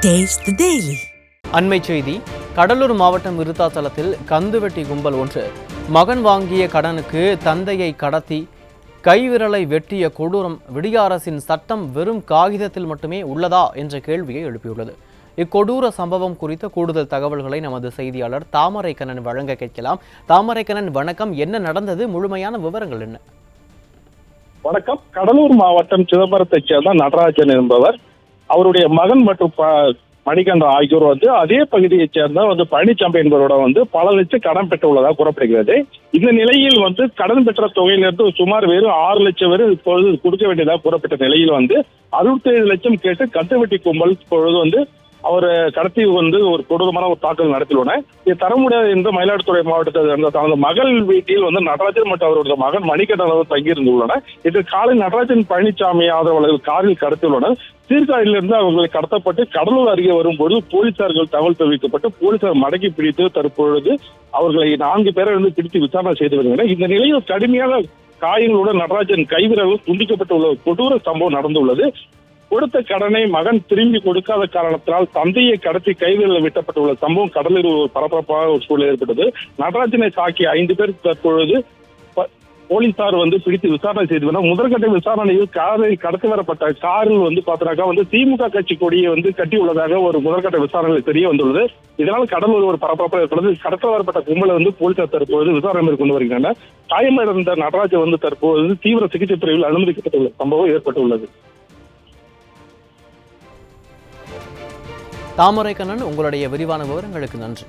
Taste the Daily. அண்மை செய்தி. கடலூர் மாவட்டம் விருத்தாசலத்தில் கந்துவெட்டி கும்பல் ஒன்று மகன் வாங்கிய கடனுக்கு தந்தையை கடத்தி கைவிரலை வெட்டிய கொடூரம் விடிய அரசின் சட்டம் வெறும் காகிதத்தில் மட்டுமே உள்ளதா என்ற கேள்வியை எழுப்பியுள்ளது. இக்கொடூர சம்பவம் குறித்த கூடுதல் தகவல்களை நமது செய்தியாளர் தாமரைக்கண்ணன் வழங்க கேட்கலாம். தாமரைக்கண்ணன், வணக்கம். என்ன நடந்தது? முழுமையான விவரங்கள் என்ன? வணக்கம். கடலூர் மாவட்டம் சிதம்பரத்தைச் சேர்ந்த நடராஜன் என்பவர், அவருடைய மகன் மற்றும் மணிகண்டன் ஆகியோர் அதே பகுதியைச் சேர்ந்த பழனிசாமி என்பவரோட பல லட்சம் கடன் பெற்றுள்ளதாக கூறப்படுகிறது. இந்த நிலையில் கடன் பெற்ற தொகையிலிருந்து சுமார் வெறும் 6 லட்சம் வரை இப்பொழுது கொடுக்க வேண்டியதாக கூறப்பட்ட நிலையில் 67 லட்சம் கேட்டு கந்துவெட்டி கும்பல் இப்பொழுது அவர் கடத்தி ஒரு கொடூரமான ஒரு தாக்குதல் நடத்தியுள்ளனர். இது தர முடியாது என்று மயிலாடுதுறை மாவட்டத்தை சேர்ந்த தனது மகள் வீட்டில் நடராஜன் மற்றும் அவருடைய மகன் மணிகண்டன் தங்கியிருந்துள்ளனர். இன்று காலை நடராஜன் பழனிசாமி ஆதரவாளர்கள் காரில் கடத்தியுள்ளனர். சீர்காழியிலிருந்து அவர்களை கடத்தப்பட்டு கடலூர் அருகே வரும்போது போலீசார்கள் தகவல் தெரிவிக்கப்பட்டு போலீசார் மடக்கி பிடித்து தற்பொழுது அவர்களை 4 பேரை பிடித்து விசாரணை செய்து வருகின்றனர். இந்த நிலையில் கடுமையான காயங்களுடன் நடராஜன் கைவிரல்கள் துண்டிக்கப்பட்டுள்ள கொடூர சம்பவம் நடந்துள்ளது. கொடுத்த கடனை மகன் திரும்பி கொடுக்காத காரணத்தினால் தந்தையை கடத்தி கைவிரல் வெட்டப்பட்டுள்ள சம்பவம் கடலில் ஒரு பரபரப்பாக ஒரு சூழல் ஏற்பட்டது. நடராஜனை தாக்கிய 5 பேர் தற்பொழுது போலீசார் பிடித்து விசாரணை செய்து வந்தார். முதற்கட்ட விசாரணையில் காரில் கடத்தி வரப்பட்ட காரில் பார்த்தீங்கன்னா திமுக கட்சி கொடியை கட்டி உள்ளதாக ஒரு முதற்கட்ட விசாரணையில் தெரிய வந்துள்ளது. இதனால் கடலூர் ஒரு பரபரப்பாக ஏற்பட்டது. கடத்த வரப்பட்ட கும்பலை போலீசார் தற்போது விசாரணை மேற்கொண்டு வருகின்றனர். காயமடைந்த நடராஜன் தற்போது தீவிர சிகிச்சை பிரிவில் அனுமதிக்கப்பட்டுள்ள சம்பவம் ஏற்பட்டுள்ளது. தாமரைக்கண்ணன், உங்களுடைய விரிவான விவரங்களுக்கு நன்றி.